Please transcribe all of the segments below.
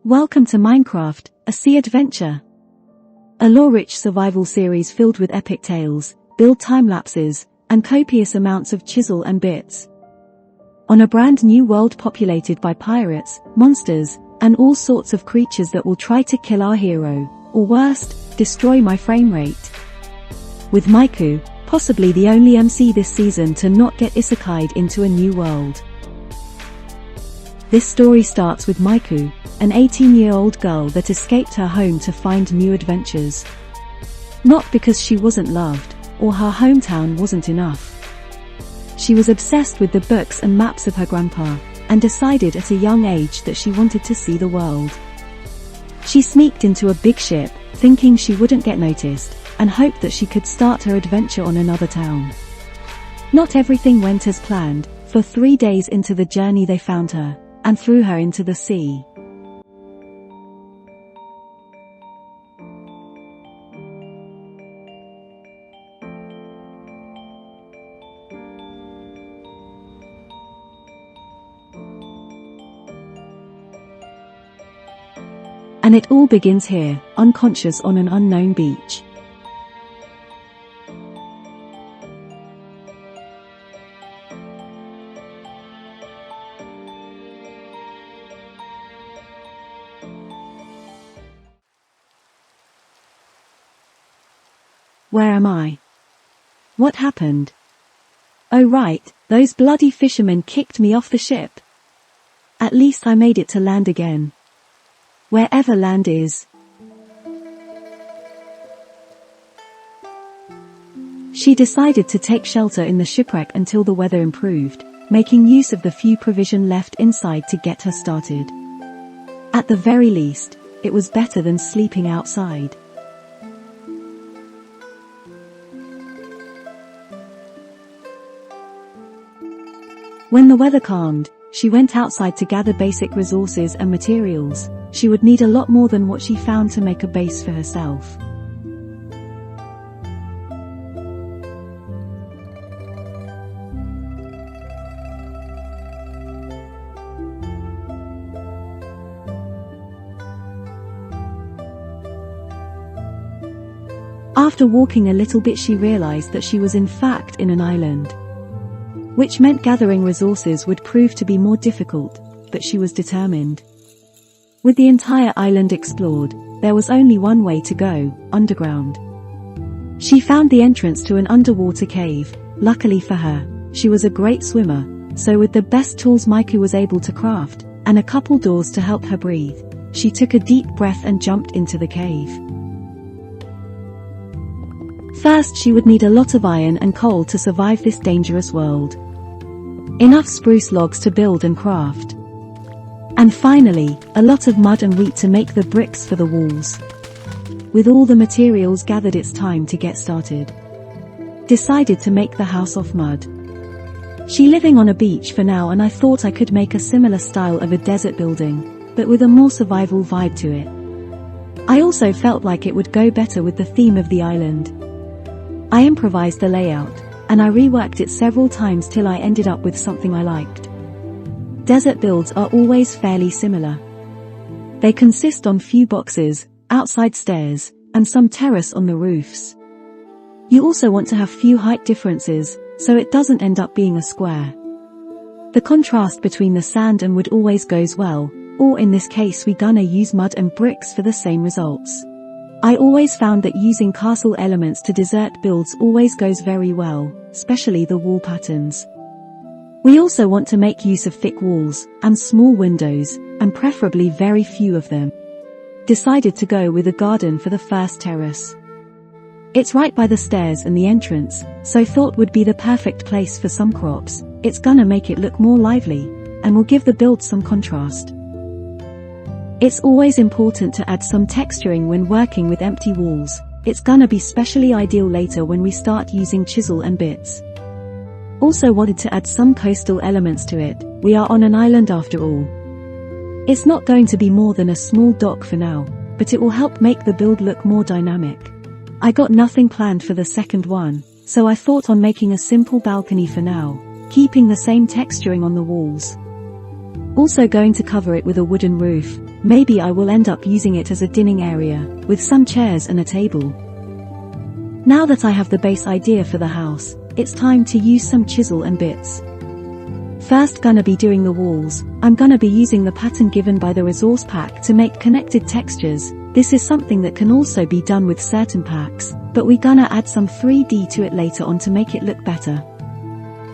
Welcome to Minecraft, a sea adventure. A lore-rich survival series filled with epic tales, build time-lapses, and copious amounts of chisel and bits. On a brand new world populated by pirates, monsters, and all sorts of creatures that will try to kill our hero, or worst, destroy my frame rate. With Maiku, possibly the only MC this season to not get isekai'd into a new world. This story starts with Maiku, an 18-year-old girl that escaped her home to find new adventures. Not because she wasn't loved, or her hometown wasn't enough. She was obsessed with the books and maps of her grandpa, and decided at a young age that she wanted to see the world. She sneaked into a big ship, thinking she wouldn't get noticed, and hoped that she could start her adventure on another town. Not everything went as planned, for 3 days into the journey they found her, and threw her into the sea. And it all begins here, unconscious on an unknown beach. Where am I? What happened? Oh right, those bloody fishermen kicked me off the ship. At least I made it to land again. Wherever land is. She decided to take shelter in the shipwreck until the weather improved, making use of the few provision left inside to get her started. At the very least, it was better than sleeping outside. When the weather calmed, she went outside to gather basic resources and materials. She would need a lot more than what she found to make a base for herself. After walking a little bit, she realized that she was in fact in an island. Which meant gathering resources would prove to be more difficult, but she was determined. With the entire island explored, there was only one way to go, underground. She found the entrance to an underwater cave. Luckily for her, she was a great swimmer, so with the best tools Maiku was able to craft, and a couple doors to help her breathe, she took a deep breath and jumped into the cave. First, she would need a lot of iron and coal to survive this dangerous world. Enough spruce logs to build and craft. And finally, a lot of mud and wheat to make the bricks for the walls. With all the materials gathered, it's time to get started. Decided to make the house of mud. She living on a beach for now, and I thought I could make a similar style of a desert building, but with a more survival vibe to it. I also felt like it would go better with the theme of the island. I improvised the layout, and I reworked it several times till I ended up with something I liked. Desert builds are always fairly similar. They consist on few boxes, outside stairs, and some terrace on the roofs. You also want to have few height differences, so it doesn't end up being a square. The contrast between the sand and wood always goes well, or in this case we gonna use mud and bricks for the same results. I always found that using castle elements to desert builds always goes very well, especially the wall patterns. We also want to make use of thick walls, and small windows, and preferably very few of them. Decided to go with a garden for the first terrace. It's right by the stairs and the entrance, so thought would be the perfect place for some crops. It's gonna make it look more lively, and will give the build some contrast. It's always important to add some texturing when working with empty walls. It's gonna be specially ideal later when we start using chisel and bits. Also wanted to add some coastal elements to it. We are on an island after all. It's not going to be more than a small dock for now, but it will help make the build look more dynamic. I got nothing planned for the second one, so I thought on making a simple balcony for now, keeping the same texturing on the walls. Also going to cover it with a wooden roof, maybe I will end up using it as a dining area, with some chairs and a table. Now that I have the base idea for the house, it's time to use some chisel and bits. First gonna be doing the walls. I'm gonna be using the pattern given by the resource pack to make connected textures. This is something that can also be done with certain packs, but we're gonna add some 3D to it later on to make it look better.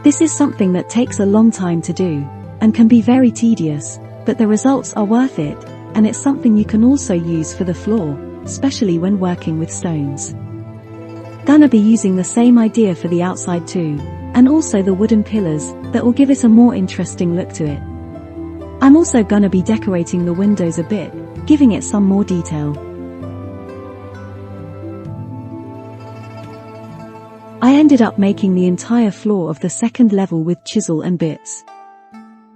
This is something that takes a long time to do, and can be very tedious, but the results are worth it, and it's something you can also use for the floor, especially when working with stones. Gonna be using the same idea for the outside too, and also the wooden pillars, that will give it a more interesting look to it. I'm also gonna be decorating the windows a bit, giving it some more detail. I ended up making the entire floor of the second level with chisel and bits.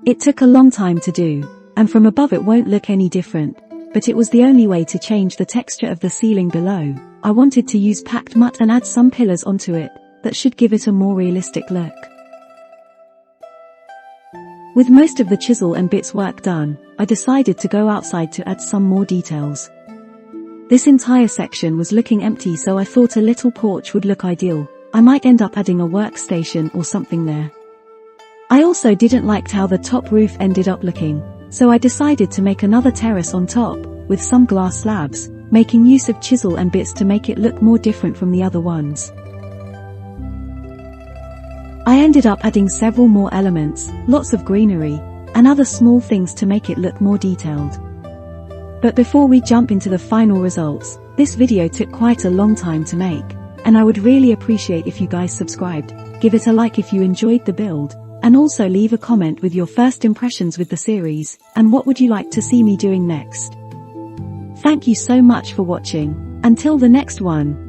It took a long time to do, and from above it won't look any different, but it was the only way to change the texture of the ceiling below. I wanted to use packed mud and add some pillars onto it, that should give it a more realistic look. With most of the chisel and bits work done, I decided to go outside to add some more details. This entire section was looking empty, so I thought a little porch would look ideal. I might end up adding a workstation or something there. I also didn't like how the top roof ended up looking, so I decided to make another terrace on top, with some glass slabs, making use of chisel and bits to make it look more different from the other ones. I ended up adding several more elements, lots of greenery, and other small things to make it look more detailed. But before we jump into the final results, this video took quite a long time to make, and I would really appreciate if you guys subscribed, give it a like if you enjoyed the build, and also leave a comment with your first impressions with the series, and what would you like to see me doing next. Thank you so much for watching. Until the next one.